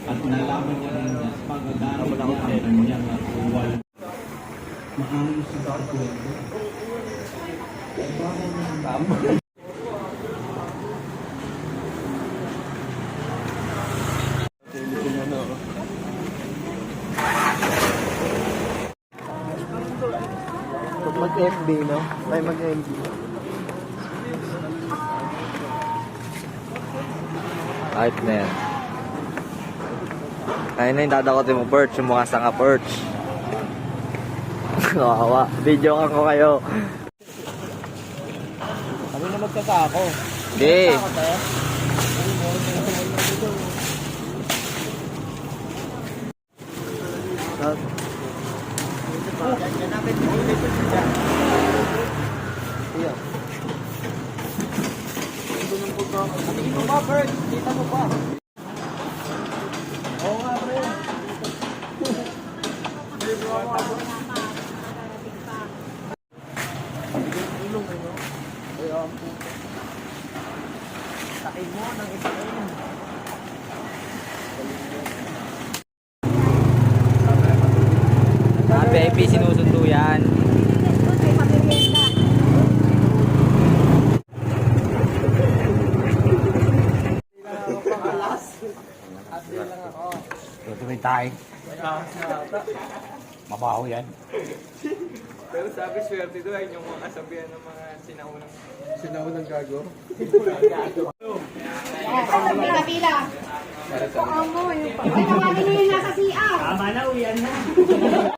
At nalaman niya rin na pagkagamit niya ang kanyang uwal. Maayos sa kwento. Tama. Mag-MB, no? May mag-MB. Ayos na yan. Ayun na yung dadakotin mo perch, yung mga sanga perch. Kawawa. Video ko kayo. Kami na magkasako. Hindi. Sabihin mo ba, Bert? Kita mo pa. Oo nga, pre. Sakin mo ng isain. VIP sinusundo yan. Tutuloy tayo. Mabaho yan. Pero sabi swerte doon ay yung mga kasabihan ng mga sinaunang gago? Pila-pila. Oo mo, yung ay, tawagin niyo yung nasa CR. Tama na, uyan na.